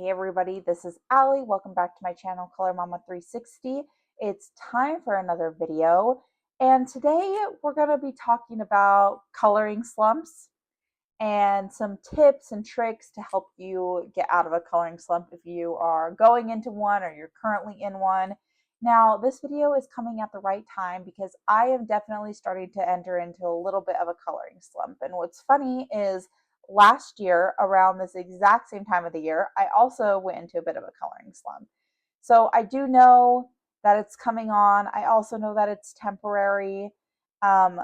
Hey everybody, this is Allie. Welcome back to my channel, Color Mama 360. It's time for another video, and today we're going to be talking about coloring slumps and some tips and tricks to help you get out of a coloring slump if you are going into one or you're currently in one. Now, this video is coming at the right time because I am definitely starting to enter into a little bit of a coloring slump. And what's funny is last year, around this exact same time of the year, I also went into a bit of a coloring slump. So I do know that it's coming on. I also know that it's temporary. Um,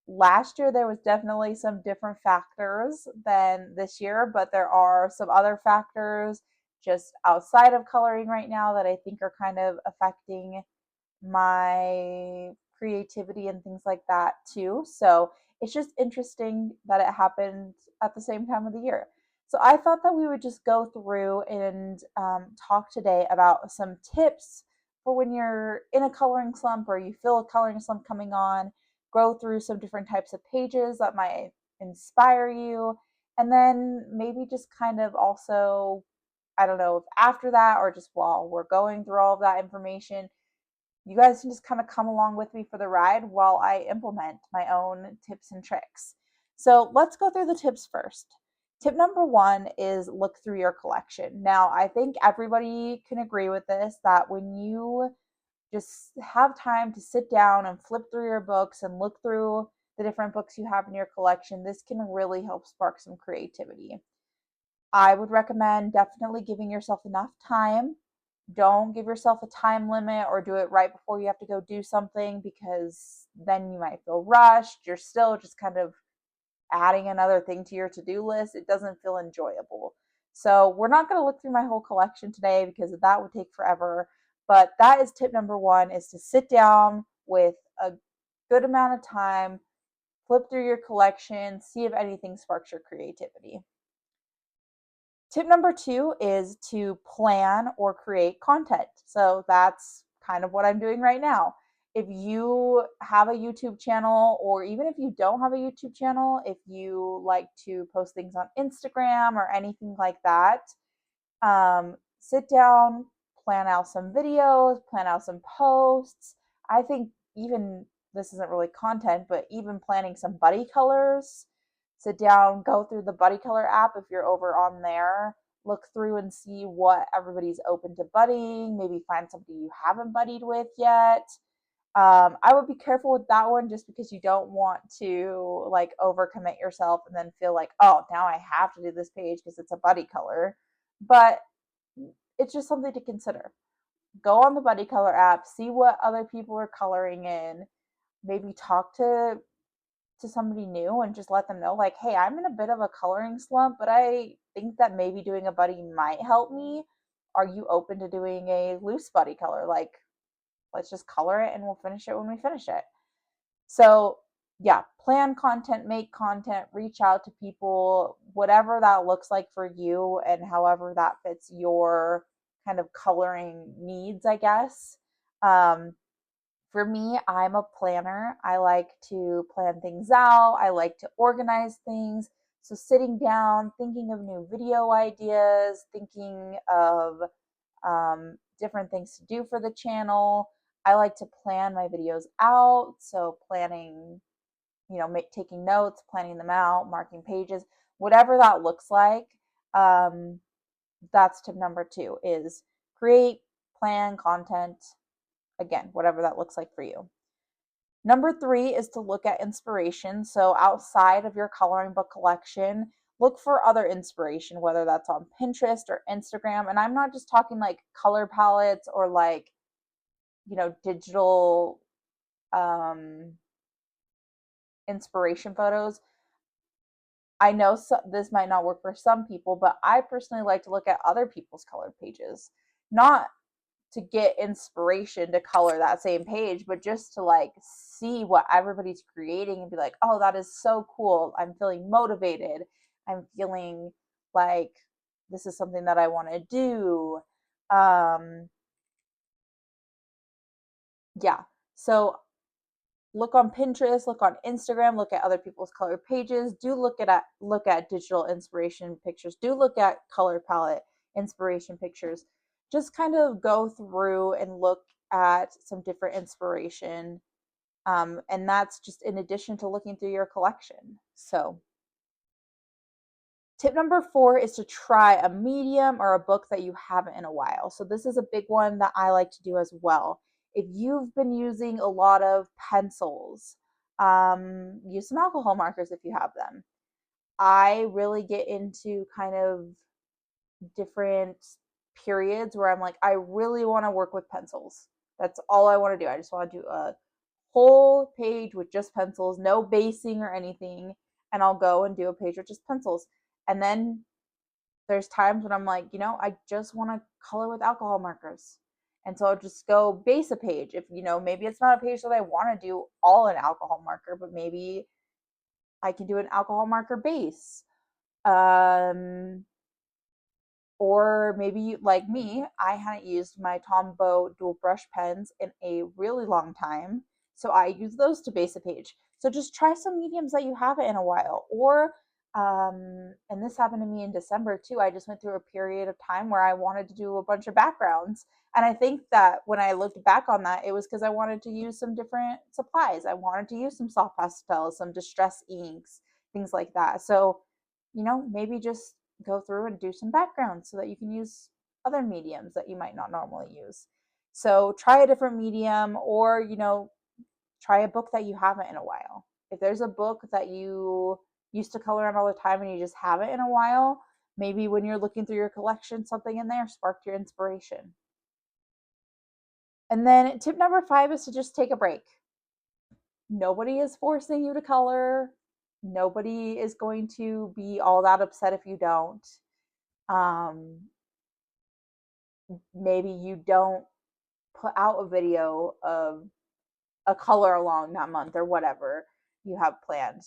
Last year there was definitely some different factors than this year, but there are some other factors just outside of coloring right now that I think are kind of affecting my creativity and things like that too. So it's just interesting that it happened at the same time of the year. So I thought that we would just go through and talk today about some tips for when you're in a coloring slump or you feel a coloring slump coming on, go through some different types of pages that might inspire you, and then maybe just kind of also, I don't know if after that or just while we're going through all of that information, you guys can just kind of come along with me for the ride while I implement my own tips and tricks. So let's go through the tips first. Tip number one is look through your collection. Now, I think everybody can agree with this that when you just have time to sit down and flip through your books and look through the different books you have in your collection, this can really help spark some creativity. I would recommend definitely giving yourself enough time. Don't give yourself a time limit or do it right before you have to go do something, because then you might feel rushed. You're still just kind of adding another thing to your to-do list. It doesn't feel enjoyable. So we're not going to look through my whole collection today because that would take forever. But that is tip number one, is to sit down with a good amount of time, flip through your collection, see if anything sparks your creativity. Tip number two is to plan or create content. So that's kind of what I'm doing right now. If you have a YouTube channel, or even if you don't have a YouTube channel, if you like to post things on Instagram or anything like that, sit down, plan out some videos, plan out some posts. I think even this isn't really content, but even planning some buddy colors. Sit down, go through the buddy color app if you're over on there. Look through and see what everybody's open to buddying. Maybe find somebody you haven't buddied with yet. I would be careful with that one just because you don't want to like overcommit yourself and then feel like, oh, now I have to do this page because it's a buddy color. But it's just something to consider. Go on the buddy color app, see what other people are coloring in, maybe talk to somebody new and just let them know, like, hey, I'm in a bit of a coloring slump, but I think that maybe doing a buddy might help me. Are you open to doing a loose buddy color? Like, let's just color it and we'll finish it when we finish it. So yeah, plan content, make content, reach out to people, whatever that looks like for you and however that fits your kind of coloring needs, I guess. For me, I'm a planner. I like to plan things out. I like to organize things. So sitting down, thinking of new video ideas, thinking of different things to do for the channel. I like to plan my videos out. So planning, taking notes, planning them out, marking pages, whatever that looks like. That's tip number two, is create, plan content, again, whatever that looks like for you. Number three is to look at inspiration. So outside of your coloring book collection, look for other inspiration, whether that's on Pinterest or Instagram. And I'm not just talking like color palettes or like, digital inspiration photos. I know this might not work for some people, but I personally like to look at other people's colored pages, not to get inspiration to color that same page, but just to like see what everybody's creating and be like, oh, that is so cool. I'm feeling motivated. I'm feeling like this is something that I want to do. Yeah. So look on Pinterest, look on Instagram, look at other people's color pages. Do look at digital inspiration pictures. Do look at color palette. inspiration pictures. Just kind of go through and look at some different inspiration. And that's just in addition to looking through your collection. So, tip number 4 is to try a medium or a book that you haven't in a while. So, this is a big one that I like to do as well. If you've been using a lot of pencils, use some alcohol markers if you have them. I really get into kind of different periods where I'm like, I really want to work with pencils. That's all I want to do. I just want to do a whole page with just pencils, no basing or anything. And I'll go and do a page with just pencils. And then there's times when I'm like, I just want to color with alcohol markers. And so I'll just go base a page. If, maybe it's not a page that I want to do all an alcohol marker, but maybe I can do an alcohol marker base. Or maybe like me, I hadn't used my Tombow dual brush pens in a really long time. So I use those to base a page. So just try some mediums that you haven't in a while. Or, and this happened to me in December too. I just went through a period of time where I wanted to do a bunch of backgrounds. And I think that when I looked back on that, it was because I wanted to use some different supplies. I wanted to use some soft pastels, some distress inks, things like that. So, maybe just go through and do some backgrounds so that you can use other mediums that you might not normally use. So try a different medium, or, try a book that you haven't in a while. If there's a book that you used to color in all the time and you just haven't in a while, maybe when you're looking through your collection, something in there sparked your inspiration. And then tip number 5 is to just take a break. Nobody is forcing you to color. Nobody is going to be all that upset if you don't. Maybe you don't put out a video of a color along that month or whatever you have planned.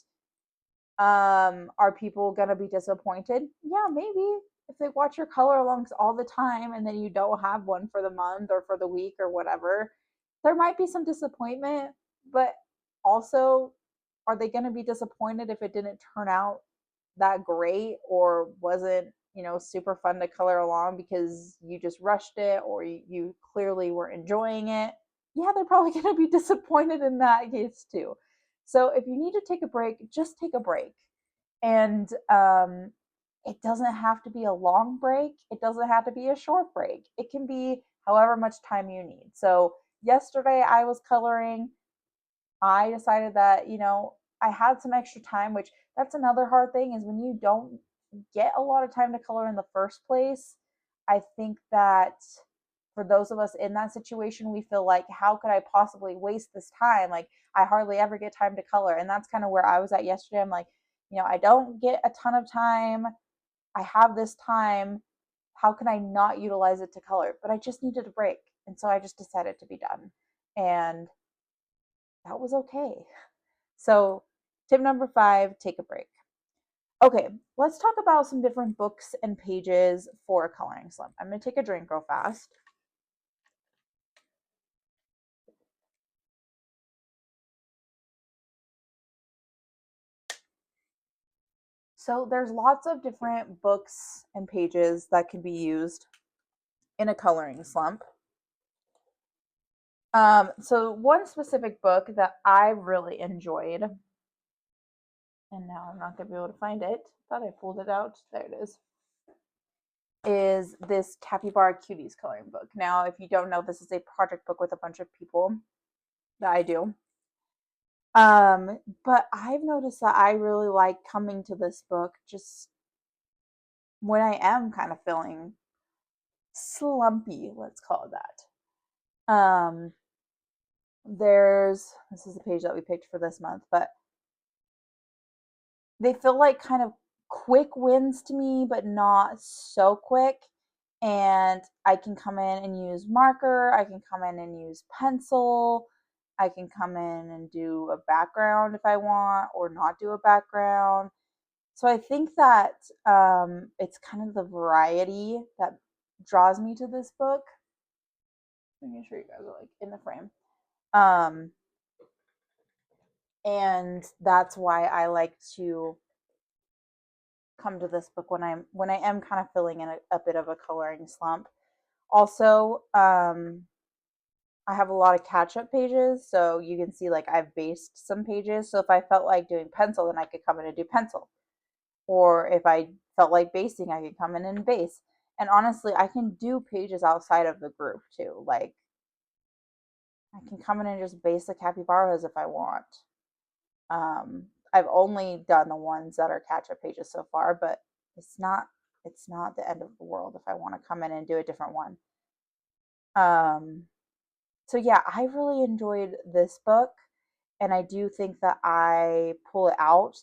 Are people gonna be disappointed? Yeah, maybe. If they watch your color alongs all the time and then you don't have one for the month or for the week or whatever, there might be some disappointment. But also, are they gonna be disappointed if it didn't turn out that great or wasn't, super fun to color along because you just rushed it or you clearly were enjoying it? Yeah, they're probably going to be disappointed in that case too. So if you need to take a break, just take a break. And it doesn't have to be a long break. It doesn't have to be a short break. It can be however much time you need. So yesterday I was coloring. I decided that, I had some extra time, which that's another hard thing is when you don't get a lot of time to color in the first place. I think that for those of us in that situation, we feel like, how could I possibly waste this time? Like, I hardly ever get time to color. And that's kind of where I was at yesterday. I'm like, I don't get a ton of time. I have this time. How can I not utilize it to color? But I just needed a break. And so I just decided to be done. And that was okay. So, tip number 5, take a break. Okay, let's talk about some different books and pages for a coloring slump. I'm going to take a drink real fast. So, there's lots of different books and pages that can be used in a coloring slump. So, one specific book that I really enjoyed, and now I'm not going to be able to find it. Thought I pulled it out. There it is this Capybara Cuties coloring book. Now, if you don't know, this is a project book with a bunch of people that I do. But I've noticed that I really like coming to this book just when I am kind of feeling slumpy, let's call it that. This is the page that we picked for this month, but they feel like kind of quick wins to me, but not so quick. And I can come in and use marker, I can come in and use pencil, I can come in and do a background if I want, or not do a background. So I think that it's kind of the variety that draws me to this book. Making sure you guys are like in the frame. And that's why I like to come to this book when I am kind of feeling in a bit of a coloring slump. Also, I have a lot of catch up pages, so you can see like I've based some pages. So if I felt like doing pencil, then I could come in and do pencil. Or if I felt like basting, I could come in and base. And honestly, I can do pages outside of the group too. Like I can come in and just base the capybaras if I want. I've only done the ones that are catch up pages so far, but it's not it's not the end of the world if I want to come in and do a different one. Um, so yeah, I really enjoyed this book, and I do think that I pull it out,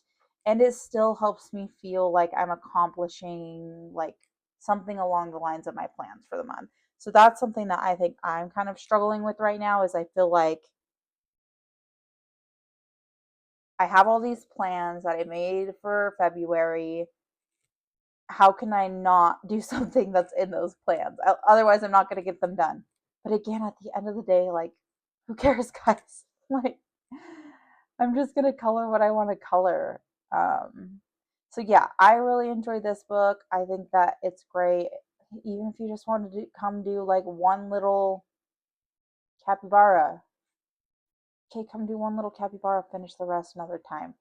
and it still helps me feel like I'm accomplishing like something along the lines of my plans for the month. So that's something that I think I'm kind of struggling with right now is I feel like I have all these plans that I made for February. How can I not do something that's in those plans? Otherwise, I'm not going to get them done. But again, at the end of the day, like, who cares, guys? Like, I'm just going to color what I want to color. Um, so, yeah, I really enjoyed this book. I think that it's great. Even if you just want to come do like one little capybara, okay, come do one little capybara, finish the rest another time.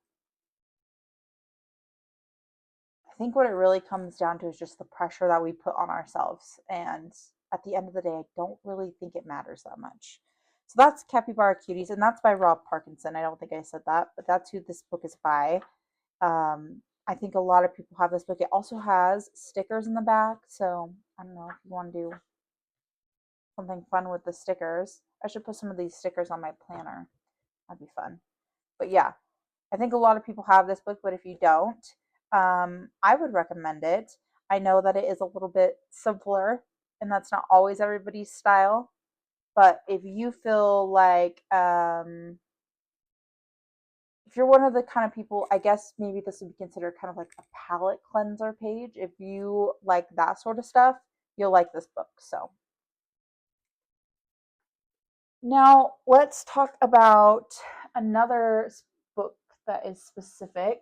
I think what it really comes down to is just the pressure that we put on ourselves. And at the end of the day, I don't really think it matters that much. So that's Capybara Cuties, and that's by Rob Parkinson. I don't think I said that, but that's who this book is by. I think a lot of people have this book. It also has stickers in the back. So I don't know if you want to do something fun with the stickers. I should put some of these stickers on my planner. That'd be fun. But yeah, I think a lot of people have this book, but if you don't, I would recommend it. I know that it is a little bit simpler, and that's not always everybody's style. But if you feel like, if you're one of the kind of people, I guess maybe this would be considered kind of like a palette cleanser page. If you like that sort of stuff, you'll like this book. So now let's talk about another book that is specific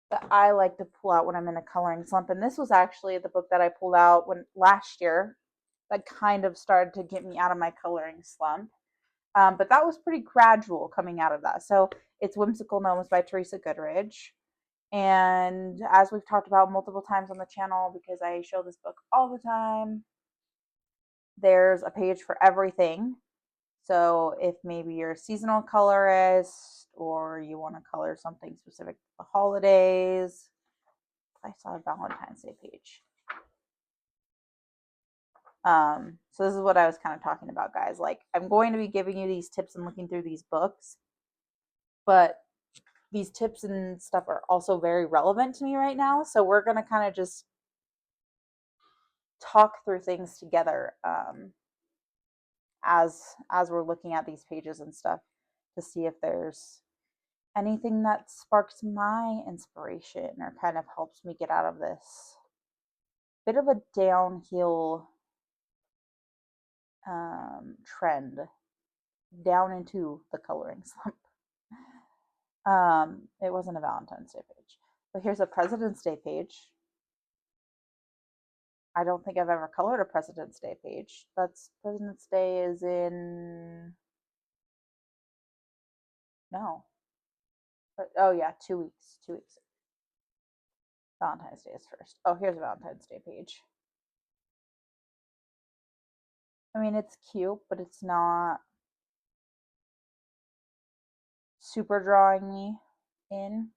that I like to pull out when I'm in a coloring slump. And this was actually the book that I pulled out when last year that kind of started to get me out of my coloring slump. But that was pretty gradual coming out of that. So it's Whimsical Gnomes by Teresa Goodridge. And as we've talked about multiple times on the channel, because I show this book all the time, there's a page for everything. So if maybe you're a seasonal colorist or you want to color something specific to the holidays, I saw a Valentine's Day page. So this is what I was kind of talking about, guys. Like, I'm going to be giving you these tips and looking through these books, but these tips and stuff are also very relevant to me right now. So we're going to kind of just talk through things together as we're looking at these pages and stuff to see if there's anything that sparks my inspiration or kind of helps me get out of this bit of a downhill trend down into the coloring slump. It wasn't a Valentine's Day page, but here's a President's Day page. I don't think I've ever colored a President's Day page. That's President's Day is in no. Oh yeah, 2 weeks. 2 weeks. Valentine's Day is first. Oh, here's a Valentine's Day page. I mean, it's cute, but it's not super drawing me in.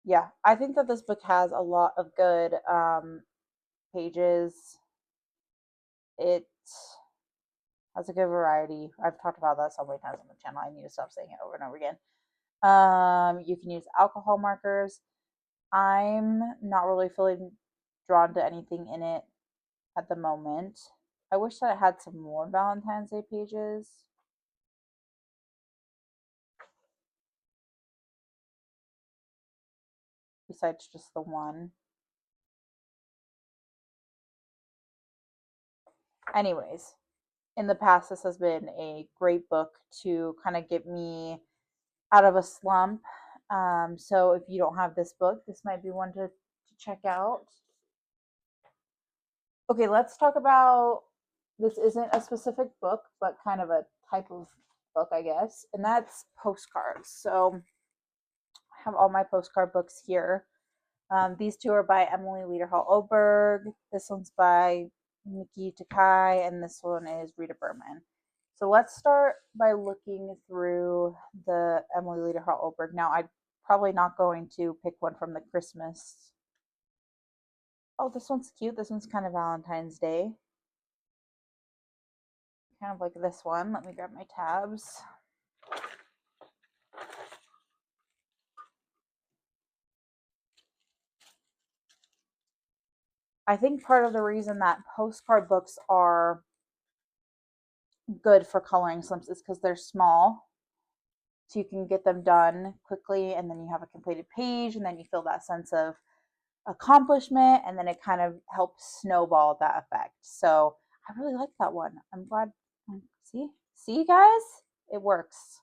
Yeah, I think that this book has a lot of good pages. It has a good variety. I've talked about that so many times on the channel. I need to stop saying it over and over again. You can use alcohol markers. I'm not really feeling drawn to anything in it at the moment. I wish that it had some more Valentine's Day pages. Besides just the one. Anyways, in the past, this has been a great book to kind of get me out of a slump. So if you don't have this book, this might be one to check out. Okay, let's talk about, this isn't a specific book, but kind of a type of book, I guess, and that's postcards. So I have all my postcard books here. These two are by Emily Lederhall Oberg. This one's by Nikki Takai, and this one is Rita Berman. So let's start by looking through the Emily Lederhall Oberg. Now, I'm probably not going to pick one from the Christmas. Oh, this one's cute. This one's kind of Valentine's Day. Kind of like this one. Let me grab my tabs. I think part of the reason that postcard books are good for coloring slumps is because they're small. So you can get them done quickly, and then you have a completed page, and then you feel that sense of accomplishment, and then it kind of helps snowball that effect. So I really like that one. I'm glad. See, guys, it works.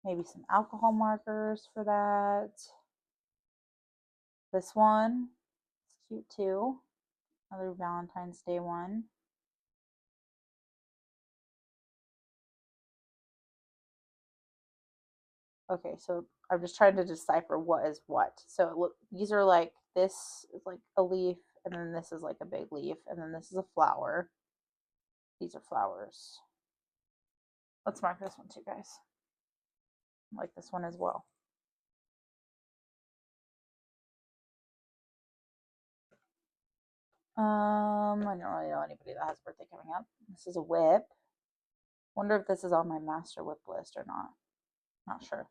Maybe some alcohol markers for that. This one is cute too. Another Valentine's Day one. Okay, so I'm just trying to decipher what is what. So look, these are like, this is like a leaf, and then this is like a big leaf, and then this is a flower. These are flowers. Let's mark this one too, guys. I like this one as well. I don't really know anybody that has a birthday coming up. This is a whip. Wonder if this is on my master whip list or not. Not sure.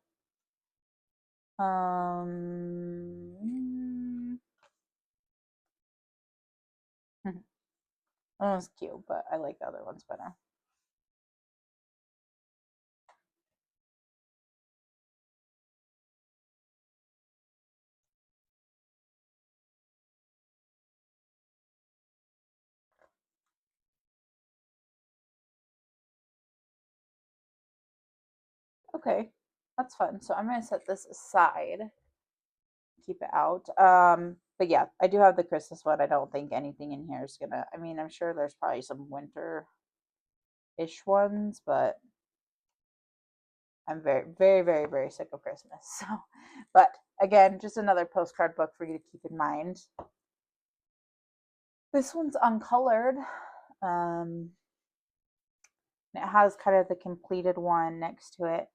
That one's cute, but I like the other ones better. Okay, that's fun. So I'm gonna set this aside, keep it out. But yeah, I do have the Christmas one. I don't think anything in here is gonna, I mean, I'm sure there's probably some winter-ish ones, but I'm very, very, very, very sick of Christmas. So, but again, just another postcard book for you to keep in mind. This one's uncolored. Um, it has kind of the completed one next to it.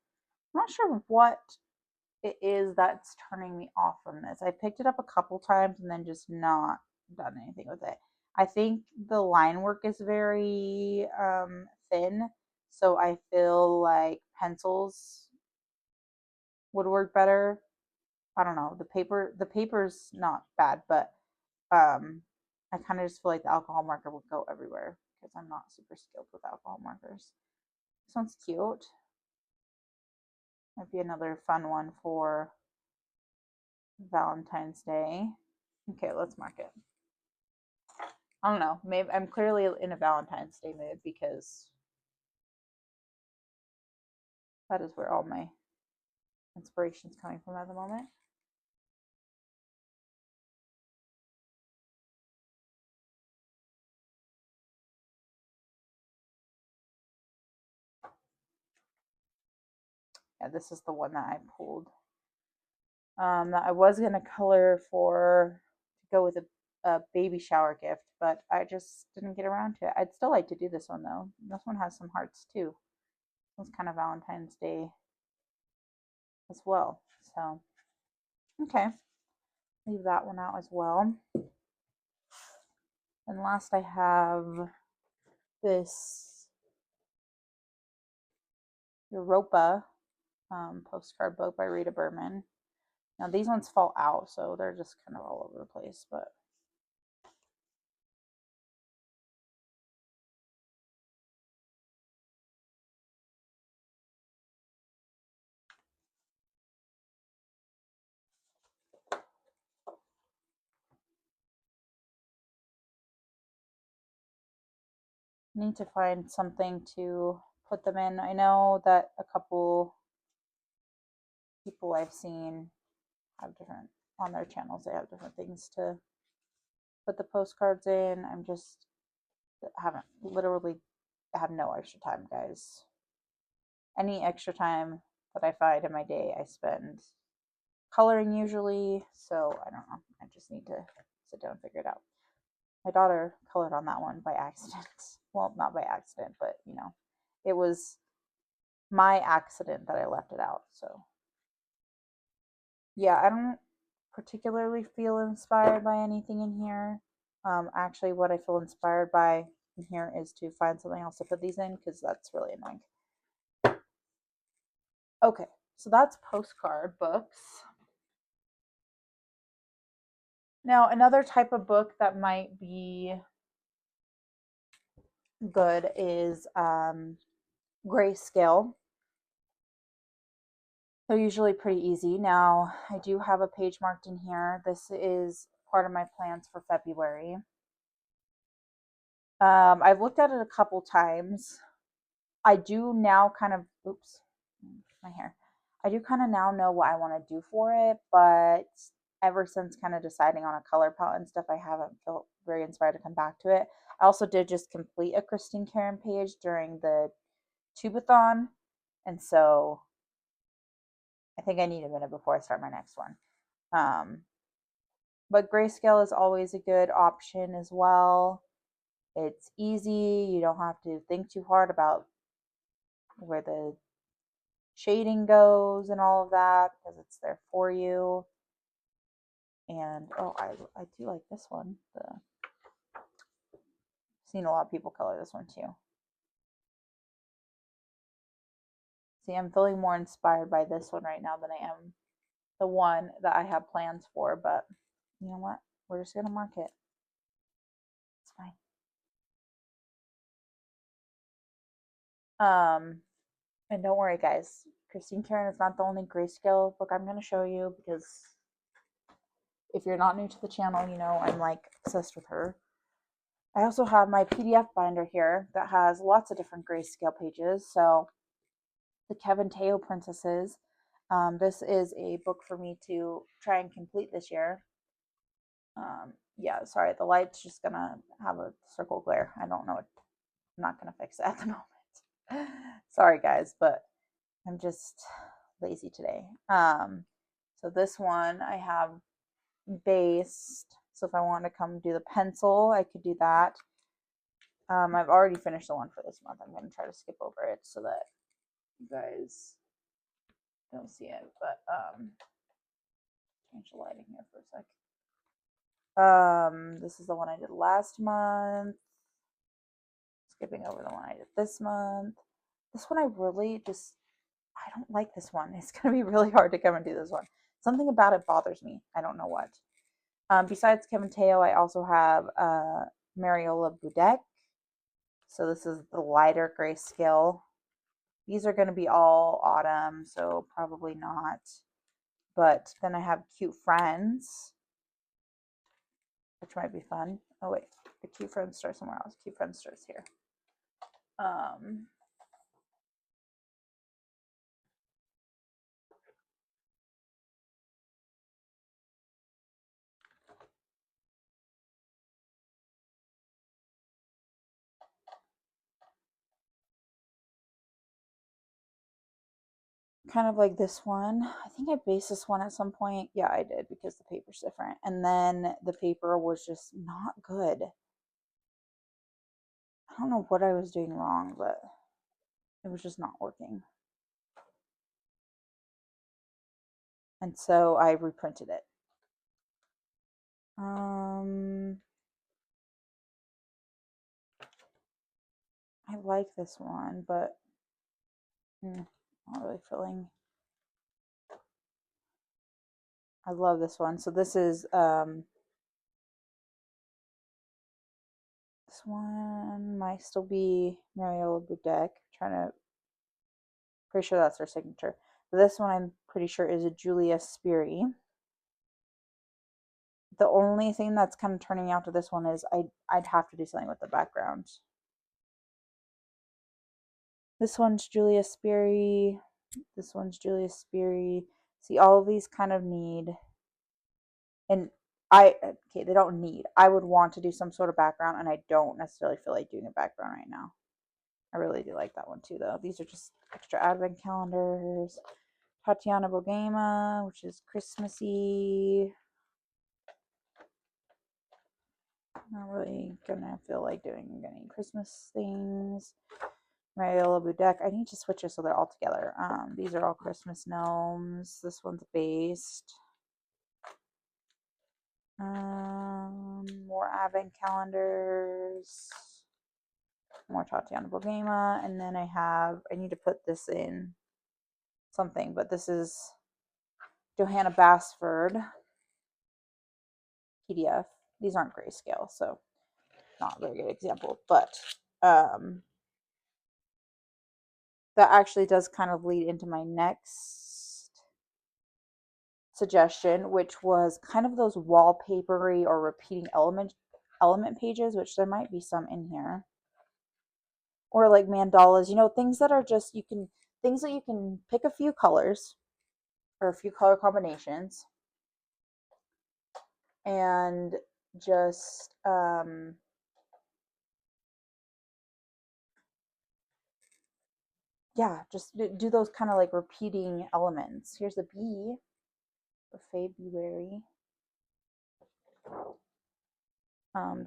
I'm not sure what it is that's turning me off from this. I picked it up a couple times and then just not done anything with it. I think the line work is very thin, so I feel like pencils would work better. I don't know. The paper's not bad, but I kind of just feel like the alcohol marker would go everywhere because I'm not super skilled with alcohol markers. This one's cute. Might be another fun one for Valentine's Day. Okay, let's mark it. I don't know. Maybe I'm clearly in a Valentine's Day mood because that is where all my inspiration's coming from at the moment. Yeah, this is the one that I pulled. That I was gonna color for, to go with a baby shower gift, but I just didn't get around to it. I'd still like to do this one though. This one has some hearts too. It's kind of Valentine's Day as well. So okay, leave that one out as well. And last I have this Europa postcard book by Rita Berman. Now these ones fall out, so they're just kind of all over the place, but Need to find something to put them in. I know that a couple people I've seen have different, on their channels, they have different things to put the postcards in. I'm just haven't literally have no extra time, guys. Any extra time that I find in my day, I spend coloring usually. So I don't know. I just need to sit down and figure it out. My daughter colored on that one by accident. Well, not by accident, but you know, it was my accident that I left it out. So yeah, I don't particularly feel inspired by anything in here. Actually, what I feel inspired by in here is to find something else to put these in because that's really annoying. Okay, so that's postcard books. Now, another type of book that might be good is Grayscale. They're usually pretty easy. Now, I do have a page marked in here. This is part of my plans for February. I've looked at it a couple times. I do now kind of, oops, my hair. I do kind of now know what I want to do for it, but ever since kind of deciding on a color palette and stuff, I haven't felt very inspired to come back to it. I also did just complete a Christine Karen page during the Tubeathon, and so I think I need a minute before I start my next one. But Grayscale is always a good option as well. It's easy. You don't have to think too hard about where the shading goes and all of that because it's there for you. And oh, I do like this one. I've seen a lot of people color this one too. See, I'm feeling more inspired by this one right now than I am the one that I have plans for, but you know what? We're just gonna mark it. It's fine. And don't worry, guys. Christine Karen is not the only Grayscale book I'm gonna show you because if you're not new to the channel, you know I'm like obsessed with her. I also have my PDF binder here that has lots of different Grayscale pages. So the Kevin Teo Princesses. This is a book for me to try and complete this year. Yeah, sorry, the light's just gonna have a circle glare. I don't know. I'm not gonna fix it at the moment. Sorry, guys, but I'm just lazy today. So this one I have based. So if I want to come do the pencil, I could do that. I've already finished the one for this month. I'm going to try to skip over it so that you guys don't see it. But change the lighting here for a sec. This is the one I did last month. Skipping over the one I did this month. This one I really just I don't like this one. It's going to be really hard to come and do this one. Something about it bothers me. I don't know what. Besides Kevin Teo, I also have Mariola Budek. So this is the lighter Grayscale. These are going to be all autumn, so probably not. But then I have Cute Friends, which might be fun. Oh wait, the Cute Friends starts somewhere else. Cute Friends starts here. Kind of like this one. I think I based this one at some point. Yeah, I did because the paper's different. And then the paper was just not good. I don't know what I was doing wrong, but it was just not working. And so I reprinted it. I like this one, but not really feeling. I love this one. So this is this one might still be Mariola Budek. Trying to pretty sure that's her signature. But this one I'm pretty sure is a Julia Spiri. The only thing that's kind of turning out to this one is I'd have to do something with the background. This one's Julia Sperry. This one's Julia Sperry. See, all of these kind of need, and okay, they don't need. I would want to do some sort of background, and I don't necessarily feel like doing a background right now. I really do like that one too, though. These are just extra advent calendars. Tatiana Bogema, which is Christmassy. Not really gonna feel like doing any Christmas things. Mariola Budek. I need to switch it so they're all together. These are all Christmas gnomes. This one's based. More advent calendars. More Tatiana Bogema. And then I need to put this in something, but this is Johanna Basford PDF. These aren't grayscale, so not a very good example, but that actually does kind of lead into my next suggestion, which was kind of those wallpapery or repeating element pages, which there might be some in here, or like mandalas, things that are just things that you can pick a few colors or a few color combinations and just yeah, just do those kind of like repeating elements. Here's a bee, a February.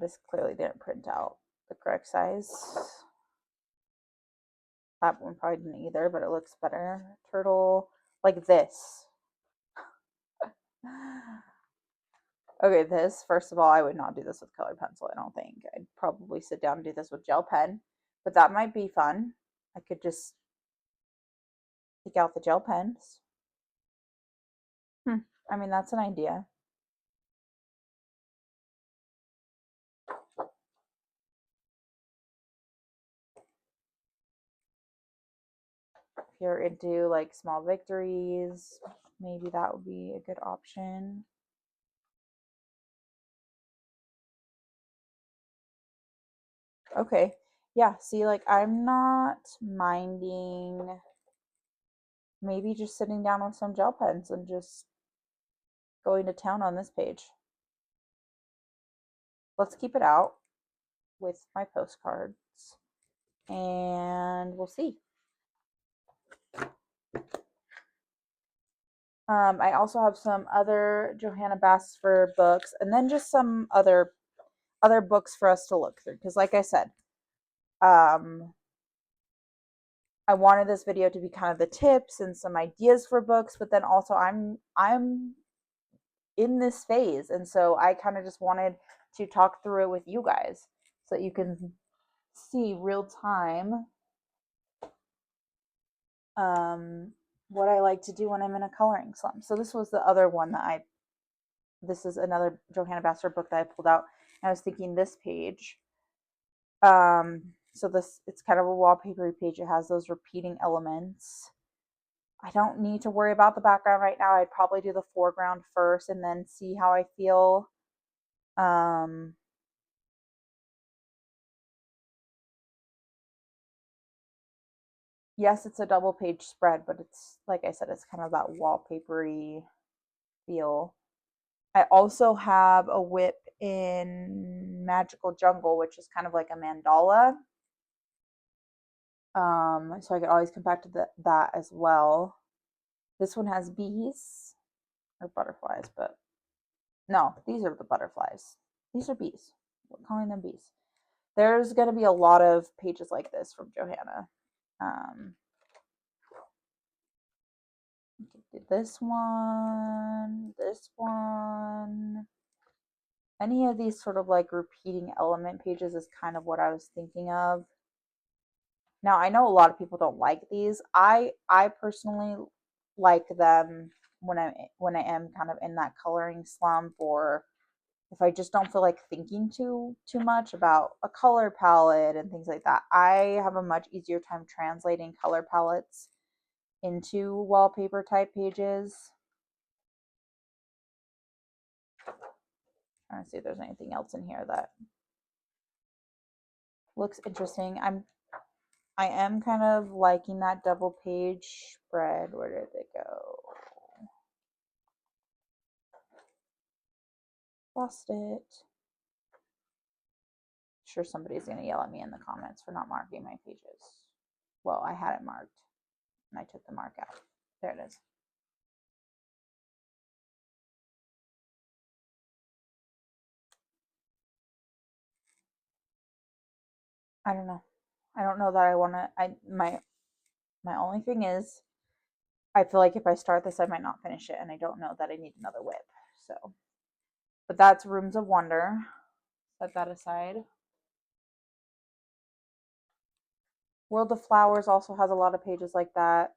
This clearly didn't print out the correct size. That one probably didn't either, but it looks better. Turtle, like this. Okay, this, first of all, I would not do this with colored pencil, I don't think. I'd probably sit down and do this with gel pen, but that might be fun. I could just take out the gel pens. I mean, that's an idea. If you're into like small victories, maybe that would be a good option. Okay, yeah, see, like I'm not minding maybe just sitting down with some gel pens and just going to town on this page. Let's keep it out with my postcards and we'll see. I also have some other Johanna Basford books and then just some other books for us to look through, because like I said, I wanted this video to be kind of the tips and some ideas for books, but then also I'm in this phase, and so I kind of just wanted to talk through it with you guys so that you can see real time what I like to do when I'm in a coloring slump. So this was the other one that this is another Johanna Basford book that I pulled out, and I was thinking this page. So it's kind of a wallpapery page. It has those repeating elements. I don't need to worry about the background right now. I'd probably do the foreground first and then see how I feel. Yes, it's a double page spread, but it's, like I said, it's kind of that wallpapery feel. I also have a whip in Magical Jungle, which is kind of like a mandala. So I could always come back to that as well. This one has bees or butterflies, but no, these are the butterflies. These are bees. We're calling them bees. There's going to be a lot of pages like this from Johanna. This one, this one. Any of these sort of like repeating element pages is kind of what I was thinking of. Now, I know a lot of people don't like these. I personally like them when I am kind of in that coloring slump, or if I just don't feel like thinking too much about a color palette and things like that. I have a much easier time translating color palettes into wallpaper type pages. Trying to see if there's anything else in here that looks interesting. I am kind of liking that double page spread. Where did it go? Lost it. Sure, somebody's going to yell at me in the comments for not marking my pages. Well, I had it marked and I took the mark out. There it is. I don't know. I don't know that I want to. My only thing is, I feel like if I start this, I might not finish it, and I don't know that I need another whip. So, but that's Rooms of Wonder. Set that aside. World of Flowers also has a lot of pages like that.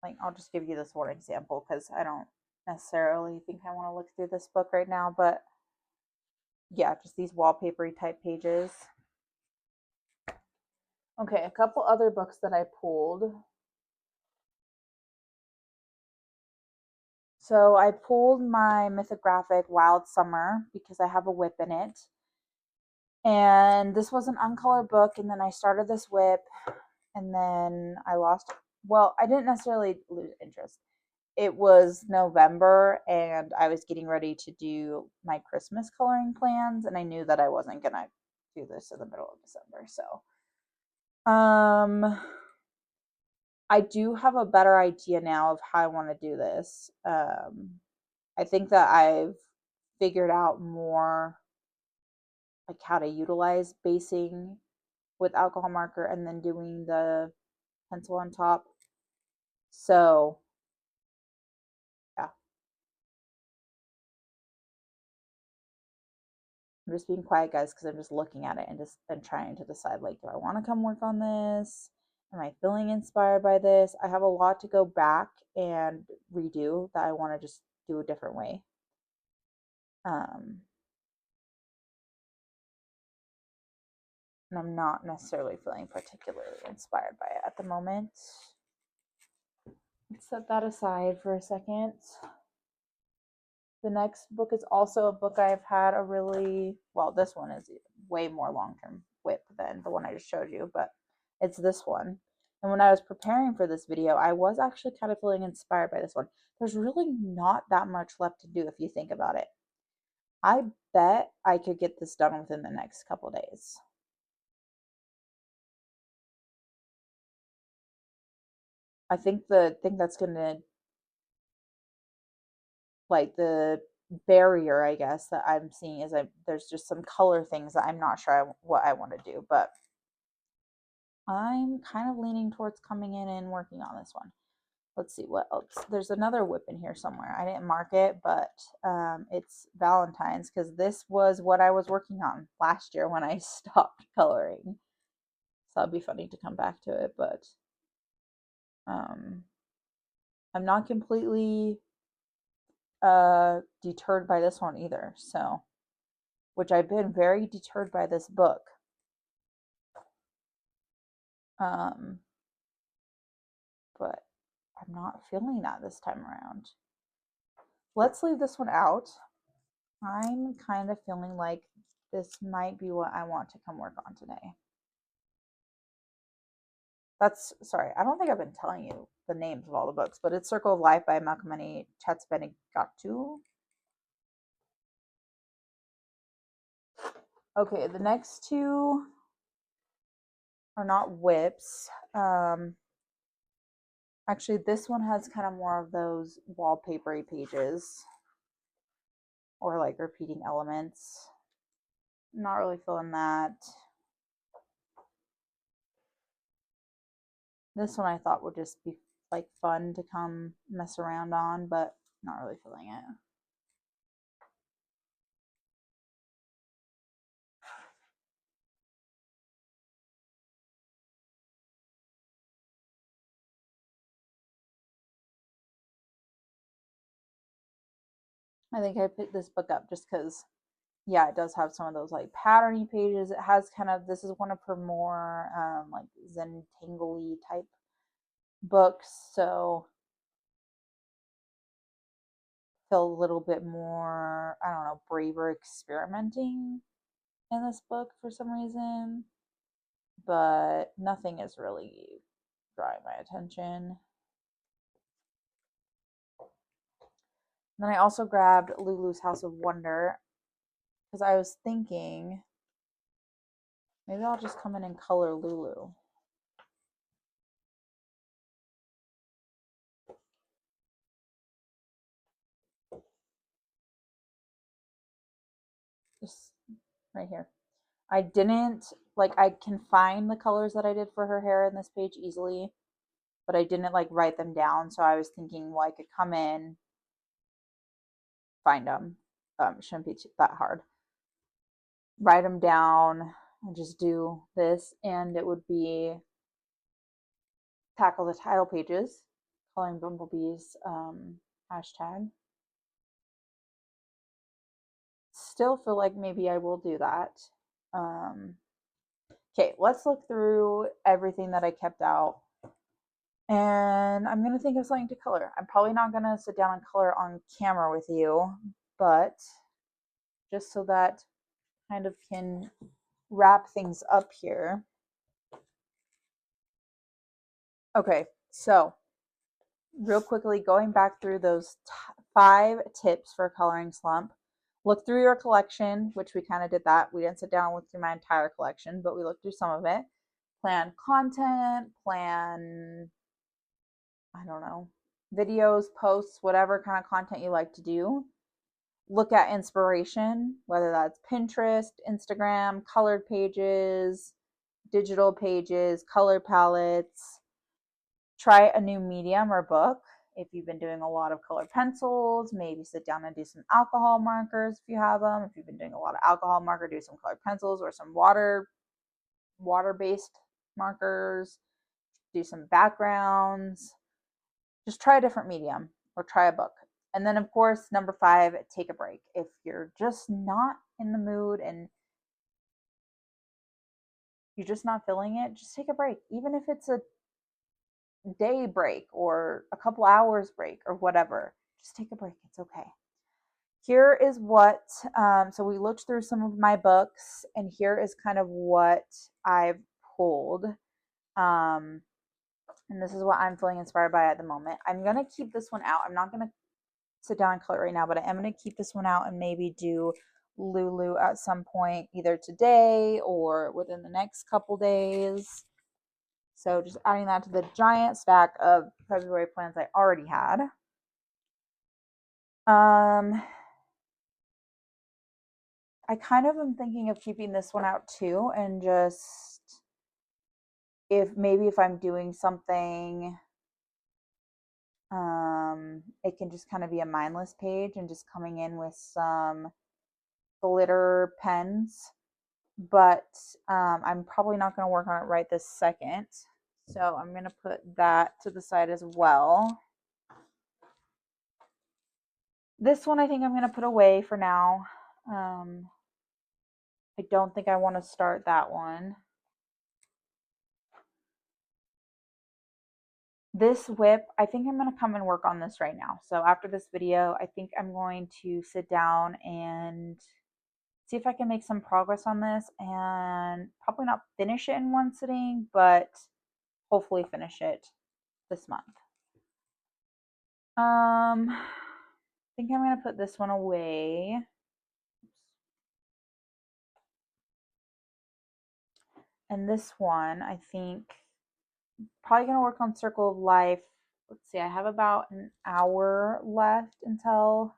Like, I'll just give you this one example because I don't necessarily think I want to look through this book right now, but yeah, just these wallpapery type pages. Okay, a couple other books that I pulled. So I pulled my mythographic Wild Summer because I have a whip in it. And this was an uncolored book, and then I started this whip, and then I lost, well, I didn't necessarily lose interest. It was November, and I was getting ready to do my Christmas coloring plans, and I knew that I wasn't gonna do this in the middle of December. So, I do have a better idea now of how I want to do this. I think that I've figured out more like how to utilize basing with alcohol marker and then doing the pencil on top. So, yeah, I'm just being quiet, guys, because I'm just looking at it and trying to decide, like, do I want to come work on this? Am I feeling inspired by this? I have a lot to go back and redo that I want to just do a different way. And I'm not necessarily feeling particularly inspired by it at the moment. Let's set that aside for a second. The next book is also a book I've had a really, well, this one is way more long-term whip than the one I just showed you, but it's this one. And when I was preparing for this video, I was actually kind of feeling inspired by this one. There's really not that much left to do if you think about it. I bet I could get this done within the next couple days. I think the thing that's going to, like, the barrier, I guess, that I'm seeing is there's just some color things that I'm not sure what I want to do, but I'm kind of leaning towards coming in and working on this one. Let's see what else. There's another whip in here somewhere. I didn't mark it, but it's Valentine's because this was what I was working on last year when I stopped coloring. So it'd be funny to come back to it, but I'm not completely deterred by this one either. So, which I've been very deterred by this book. But I'm not feeling that this time around. Let's leave this one out. I'm kind of feeling like this might be what I want to come work on today. That's, sorry, I don't think I've been telling you the names of all the books, but it's Circle of Life by Malcolm Chatspenigattu. Okay, the next two are not whips. Actually, this one has kind of more of those wallpapery pages or like repeating elements. Not really feeling that. This one I thought would just be like fun to come mess around on, but not really feeling it. I think I picked this book up just because, yeah, it does have some of those like patterny pages. It has kind of, this is one of her more like Zentangle-y type books, so feel a little bit more, I don't know, braver experimenting in this book for some reason. but nothing is really drawing my attention. And then I also grabbed Lulu's House of Wonder because I was thinking maybe I'll just come in and color Lulu. Just right here. I didn't, like, I can find the colors that I did for her hair in this page easily, but I didn't like write them down. So I was thinking, well, I could come in, find them. Shouldn't be that hard. Write them down and just do this, and it would be tackle the title pages, coloring bumblebees hashtag. Still feel like maybe I will do that. Okay, let's look through everything that I kept out. And I'm going to think of something to color. I'm probably not going to sit down and color on camera with you, but just so that kind of can wrap things up here. Okay, so real quickly, going back through those 5 tips for coloring slump. Look through your collection, which we kind of did that. We didn't sit down and look through my entire collection, but we looked through some of it. Plan content, plan, I don't know, videos, posts, whatever kind of content you like to do. Look at inspiration, whether that's Pinterest, Instagram, colored pages, digital pages, color palettes. Try a new medium or book. If you've been doing a lot of colored pencils, maybe sit down and do some alcohol markers if you have them. If you've been doing a lot of alcohol marker, do some colored pencils or some water-based markers. Do some backgrounds. Just try a different medium or try a book. And then, of course, number 5, take a break. If you're just not in the mood and you're just not feeling it, just take a break. Even if it's a day break or a couple hours break or whatever, just take a break. It's okay. Here is what, so we looked through some of my books, and here is kind of what I've pulled. And this is what I'm feeling inspired by at the moment. I'm going to keep this one out. I'm not going to sit down and color right now, but I am going to keep this one out and maybe do Lulu at some point, either today or within the next couple days. So just adding that to the giant stack of February plans I already had. I kind of am thinking of keeping this one out too, and just if I'm doing something, it can just kind of be a mindless page and just coming in with some glitter pens. But I'm probably not going to work on it right this second. So I'm going to put that to the side as well. This one I think I'm going to put away for now. I don't think I want to start that one. This whip, I think I'm going to come and work on this right now. So after this video, I think I'm going to sit down and see if I can make some progress on this, and probably not finish it in one sitting, but hopefully finish it this month. I think I'm going to put this one away. And this one, I think, probably going to work on Circle of Life. Let's see, I have about an hour left until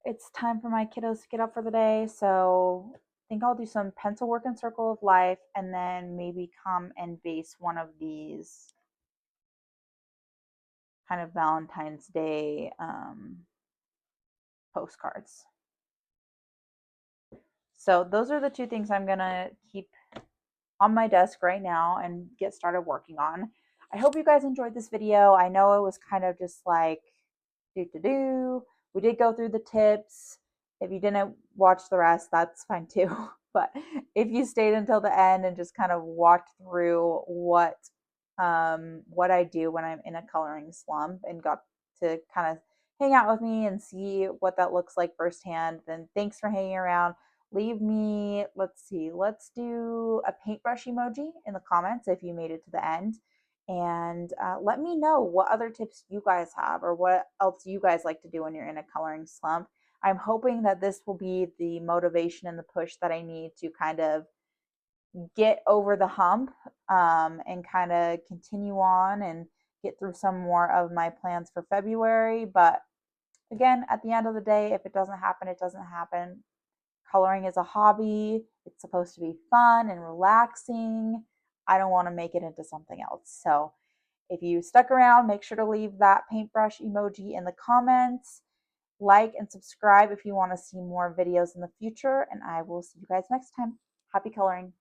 it's time for my kiddos to get up for the day. So I think I'll do some pencil work in Circle of Life, and then maybe come and base one of these kind of Valentine's Day postcards. So those are the 2 things I'm going to keep on my desk right now and get started working on. I hope you guys enjoyed this video. I know it was kind of just like do. We did go through the tips. If you didn't watch the rest, that's fine too. But if you stayed until the end and just kind of walked through what I do when I'm in a coloring slump and got to kind of hang out with me and see what that looks like firsthand, then thanks for hanging around. leave me, let's see, let's do a paintbrush emoji in the comments if you made it to the end. And let me know what other tips you guys have or what else you guys like to do when you're in a coloring slump. I'm hoping that this will be the motivation and the push that I need to kind of get over the hump, and kind of continue on and get through some more of my plans for February. But again, at the end of the day, if it doesn't happen, it doesn't happen. Coloring is a hobby. It's supposed to be fun and relaxing. I don't want to make it into something else. So if you stuck around, make sure to leave that paintbrush emoji in the comments. Like and subscribe if you want to see more videos in the future, and I will see you guys next time. Happy coloring.